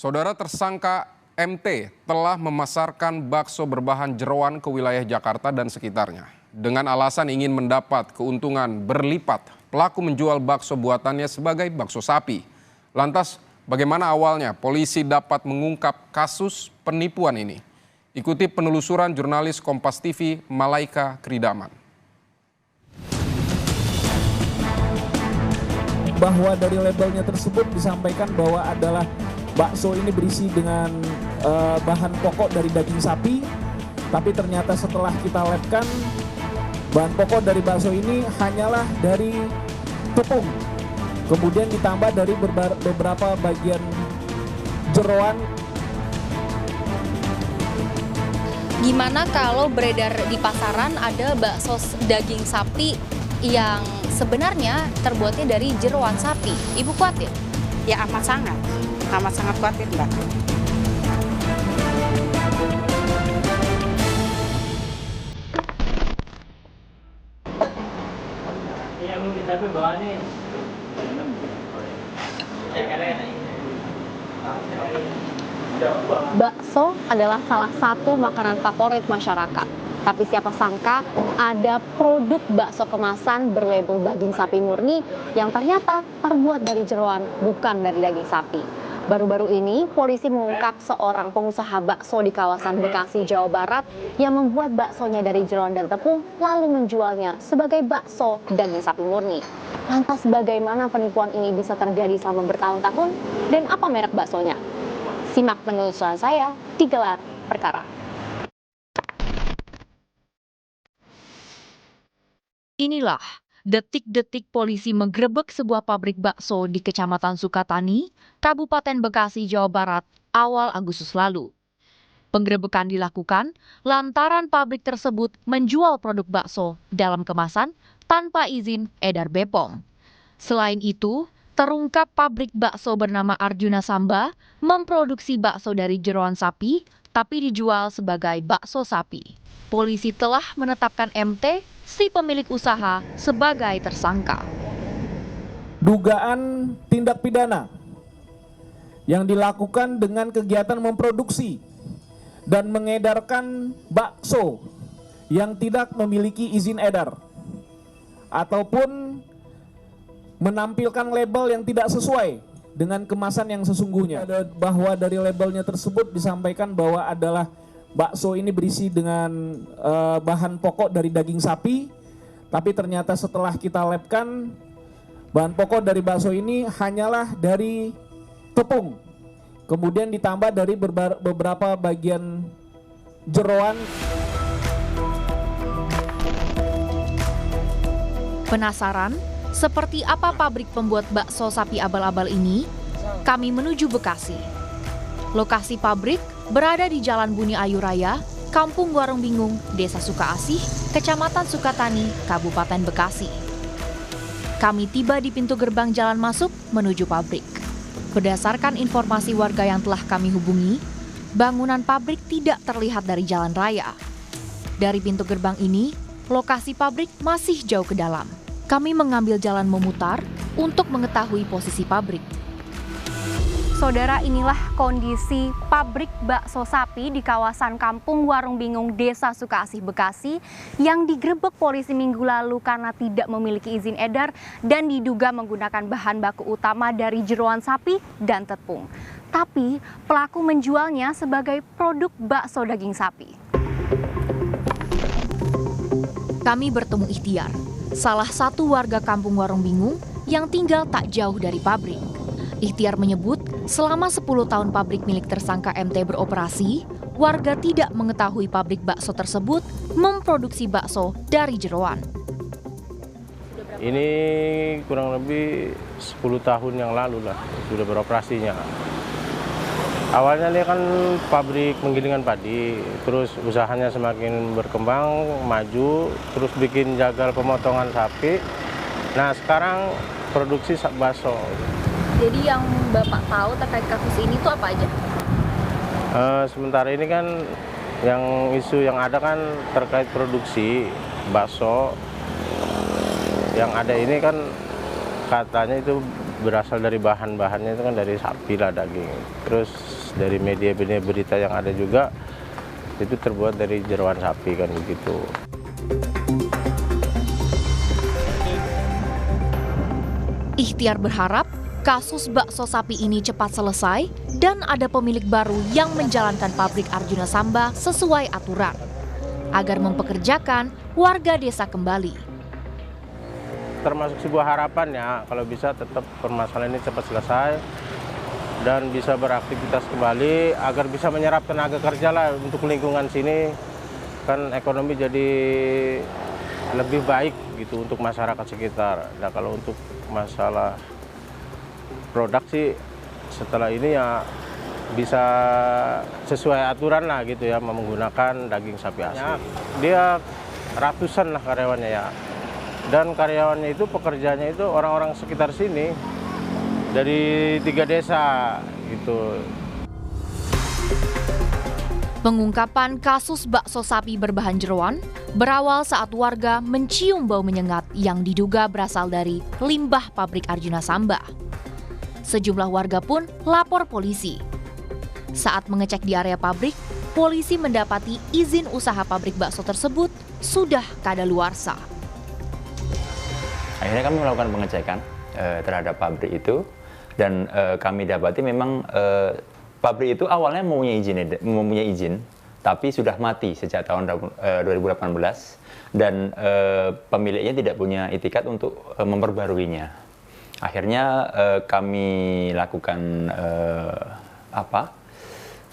Saudara tersangka MT telah memasarkan bakso berbahan jeroan ke wilayah Jakarta dan sekitarnya. Dengan alasan ingin mendapat keuntungan berlipat, pelaku menjual bakso buatannya sebagai bakso sapi. Lantas, bagaimana awalnya polisi dapat mengungkap kasus penipuan ini? Ikuti penelusuran jurnalis Kompas TV Malaika Kridaman. Bahwa dari labelnya tersebut disampaikan bahwa adalah bakso ini berisi dengan bahan pokok dari daging sapi, tapi ternyata setelah kita labkan, bahan pokok dari bakso ini hanyalah dari tepung, kemudian ditambah dari beberapa bagian jeroan. Gimana kalau beredar di pasaran ada bakso daging sapi yang sebenarnya terbuatnya dari jeroan sapi? Ibu khawatir? Ya amat sangat khawatir Mbak. Bakso adalah salah satu makanan favorit masyarakat. Tapi siapa sangka ada produk bakso kemasan berlabel daging sapi murni yang ternyata terbuat dari jeroan, bukan dari daging sapi. Baru-baru ini, polisi mengungkap seorang pengusaha bakso di kawasan Bekasi, Jawa Barat yang membuat baksonya dari jeroan dan tepung lalu menjualnya sebagai bakso daging sapi murni. Lantas bagaimana penipuan ini bisa terjadi selama bertahun-tahun dan apa merek baksonya? Simak penelusuran saya di Gelar Perkara. Inilah detik-detik polisi menggerebek sebuah pabrik bakso di Kecamatan Sukatani, Kabupaten Bekasi, Jawa Barat, awal Agustus lalu. Penggerebekan dilakukan lantaran pabrik tersebut menjual produk bakso dalam kemasan tanpa izin edar BPOM. Selain itu, terungkap pabrik bakso bernama Arjuna Samba memproduksi bakso dari jeroan sapi, tapi dijual sebagai bakso sapi. Polisi telah menetapkan MT, si pemilik usaha, sebagai tersangka. Dugaan tindak pidana yang dilakukan dengan kegiatan memproduksi dan mengedarkan bakso yang tidak memiliki izin edar ataupun menampilkan label yang tidak sesuai dengan kemasan yang sesungguhnya. Bahwa dari labelnya tersebut disampaikan bahwa adalah bakso ini berisi dengan bahan pokok dari daging sapi, tapi ternyata setelah kita labkan, bahan pokok dari bakso ini hanyalah dari tepung, kemudian ditambah dari beberapa bagian jeroan. Penasaran seperti apa pabrik pembuat bakso sapi abal-abal ini? Kami menuju Bekasi. Lokasi pabrik berada di Jalan Buni Ayu Raya, Kampung Warung Bingung, Desa Sukaasih, Kecamatan Sukatani, Kabupaten Bekasi. Kami tiba di pintu gerbang jalan masuk menuju pabrik. Berdasarkan informasi warga yang telah kami hubungi, bangunan pabrik tidak terlihat dari jalan raya. Dari pintu gerbang ini, lokasi pabrik masih jauh ke dalam. Kami mengambil jalan memutar untuk mengetahui posisi pabrik. Saudara, inilah kondisi pabrik bakso sapi di kawasan Kampung Warung Bingung, Desa Sukaasih, Bekasi yang digerebek polisi minggu lalu karena tidak memiliki izin edar dan diduga menggunakan bahan baku utama dari jeroan sapi dan tepung. Tapi pelaku menjualnya sebagai produk bakso daging sapi. Kami bertemu Ikhtiar, salah satu warga Kampung Warung Bingung yang tinggal tak jauh dari pabrik. Ikhtiar menyebut selama 10 tahun pabrik milik tersangka MT beroperasi, warga tidak mengetahui pabrik bakso tersebut memproduksi bakso dari jeroan. Ini kurang lebih 10 tahun yang lalu lah sudah beroperasinya. Awalnya dia kan pabrik penggilingan padi, terus usahanya semakin berkembang, maju, terus bikin jagal pemotongan sapi. Nah sekarang produksi bakso. Jadi yang Bapak tahu terkait kasus ini tuh apa aja? Sementara ini kan yang isu yang ada kan terkait produksi bakso. Yang ada ini kan katanya itu berasal dari bahan-bahannya itu kan dari sapi lah, daging. Terus dari media-media berita yang ada juga itu terbuat dari jeroan sapi kan begitu. Ikhtiar berharap kasus bakso sapi ini cepat selesai dan ada pemilik baru yang menjalankan pabrik Arjuna Samba sesuai aturan agar mempekerjakan warga desa kembali. Termasuk sebuah harapan ya, kalau bisa tetap permasalahan ini cepat selesai dan bisa beraktivitas kembali agar bisa menyerap tenaga kerja lah untuk lingkungan sini, kan ekonomi jadi lebih baik gitu untuk masyarakat sekitar. Nah kalau untuk masalah produk sih setelah ini ya bisa sesuai aturan lah gitu ya, menggunakan daging sapi asli. Dia ratusan lah karyawannya ya. Dan karyawannya itu pekerjaannya itu orang-orang sekitar sini dari 3 desa gitu. Pengungkapan kasus bakso sapi berbahan jeroan berawal saat warga mencium bau menyengat yang diduga berasal dari limbah pabrik Arjuna Samba. Sejumlah warga pun lapor polisi. Saat mengecek di area pabrik, polisi mendapati izin usaha pabrik bakso tersebut sudah kadaluarsa. Akhirnya kami melakukan pengecekan terhadap pabrik itu dan kami dapati memang pabrik itu awalnya mempunyai izin, tapi sudah mati sejak tahun 2018 dan pemiliknya tidak punya itikat untuk memperbaruinya. Akhirnya kami lakukan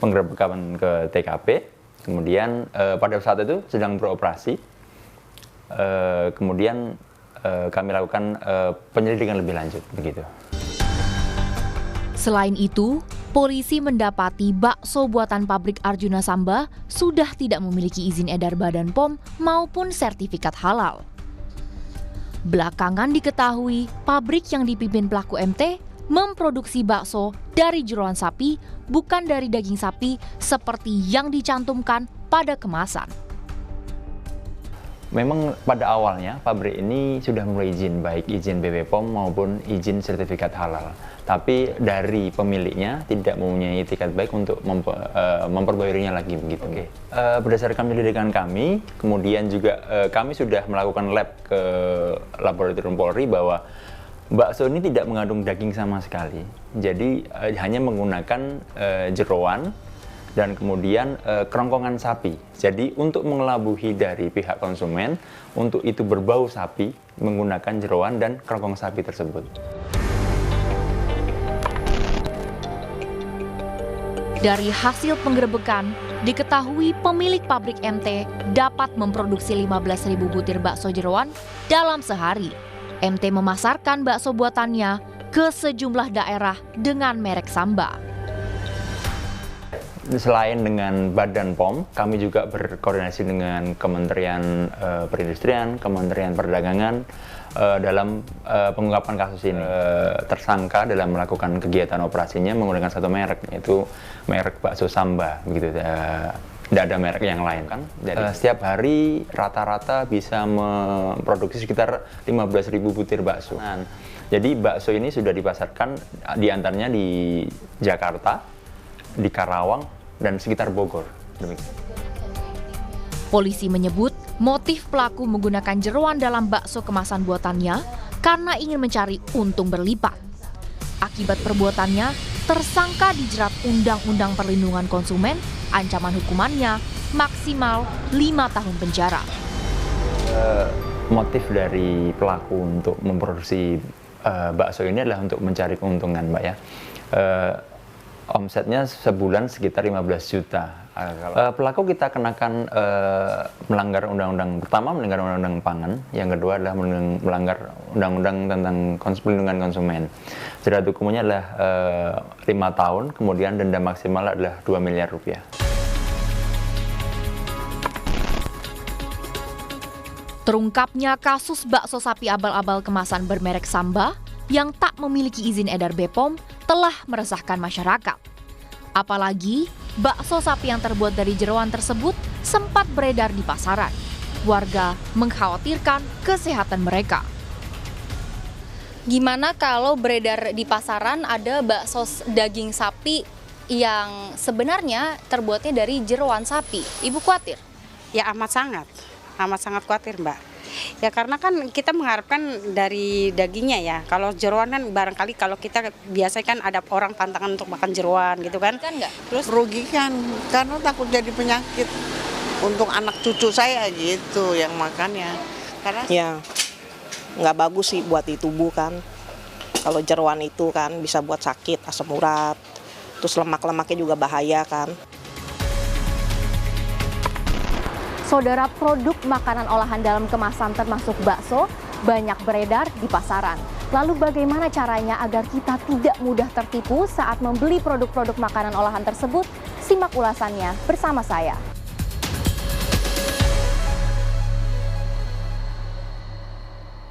penggerebekan ke TKP, kemudian pada saat itu sedang beroperasi, kemudian kami lakukan penyelidikan lebih lanjut begitu. Selain itu, polisi mendapati bakso buatan pabrik Arjuna Samba sudah tidak memiliki izin edar Badan POM maupun sertifikat halal. Belakangan diketahui pabrik yang dipimpin pelaku MT memproduksi bakso dari jeroan sapi, bukan dari daging sapi seperti yang dicantumkan pada kemasan. Memang pada awalnya pabrik ini sudah mulai izin, baik izin BPOM maupun izin sertifikat halal. Tapi dari pemiliknya tidak mempunyai itikat baik untuk memperbaikinya lagi begitu. Berdasarkan penyelidikan kami, kemudian juga kami sudah melakukan lab ke laboratorium Polri bahwa bakso ini tidak mengandung daging sama sekali. Jadi hanya menggunakan jeroan dan kemudian kerongkongan sapi. Jadi untuk mengelabuhi dari pihak konsumen, untuk itu berbau sapi, menggunakan jeroan dan kerongkong sapi tersebut. Dari hasil penggerebekan, diketahui pemilik pabrik MT dapat memproduksi 15.000 butir bakso jeroan dalam sehari. MT memasarkan bakso buatannya ke sejumlah daerah dengan merek Samba. Selain dengan Badan POM, kami juga berkoordinasi dengan Kementerian Perindustrian, Kementerian Perdagangan dalam pengungkapan kasus ini. Tersangka dalam melakukan kegiatan operasinya menggunakan satu merek, yaitu merek bakso Samba, begitu. Tidak ada merek yang lain kan. Jadi setiap hari rata-rata bisa memproduksi sekitar 15.000 butir bakso. Jadi bakso ini sudah dipasarkan diantaranya di Jakarta, di Karawang, dan sekitar Bogor. Polisi menyebut motif pelaku menggunakan jeroan dalam bakso kemasan buatannya karena ingin mencari untung berlipat. Akibat perbuatannya, tersangka dijerat Undang-Undang Perlindungan Konsumen, ancaman hukumannya maksimal 5 tahun penjara. Motif dari pelaku untuk memproduksi bakso ini adalah untuk mencari keuntungan, Mbak ya. Omsetnya sebulan sekitar 15 juta. Pelaku kita kenakan melanggar undang-undang, pertama melanggar undang-undang pangan, yang kedua adalah melanggar undang-undang tentang perlindungan konsumen. Jerat hukumnya adalah 5 tahun, kemudian denda maksimal adalah 2 miliar rupiah. Terungkapnya kasus bakso sapi abal-abal kemasan bermerek Samba yang tak memiliki izin edar BPOM telah meresahkan masyarakat. Apalagi bakso sapi yang terbuat dari jeroan tersebut sempat beredar di pasaran. Warga mengkhawatirkan kesehatan mereka. Gimana kalau beredar di pasaran ada bakso daging sapi yang sebenarnya terbuatnya dari jeroan sapi? Ibu khawatir? Ya amat sangat khawatir Mbak. Ya karena kan kita mengharapkan dari dagingnya ya. Kalau jeroan kan barangkali kalau kita biasa kan ada orang pantangan untuk makan jeroan gitu kan. Kan nggak? Terus Merugikan karena takut jadi penyakit untuk anak cucu saya gitu yang makannya. Karena Ya, nggak bagus sih buat di tubuh kan. Kalau jeroan itu kan bisa buat sakit, asam urat, terus lemak-lemaknya juga bahaya kan. Saudara, produk makanan olahan dalam kemasan termasuk bakso banyak beredar di pasaran. Lalu bagaimana caranya agar kita tidak mudah tertipu saat membeli produk-produk makanan olahan tersebut? Simak ulasannya bersama saya.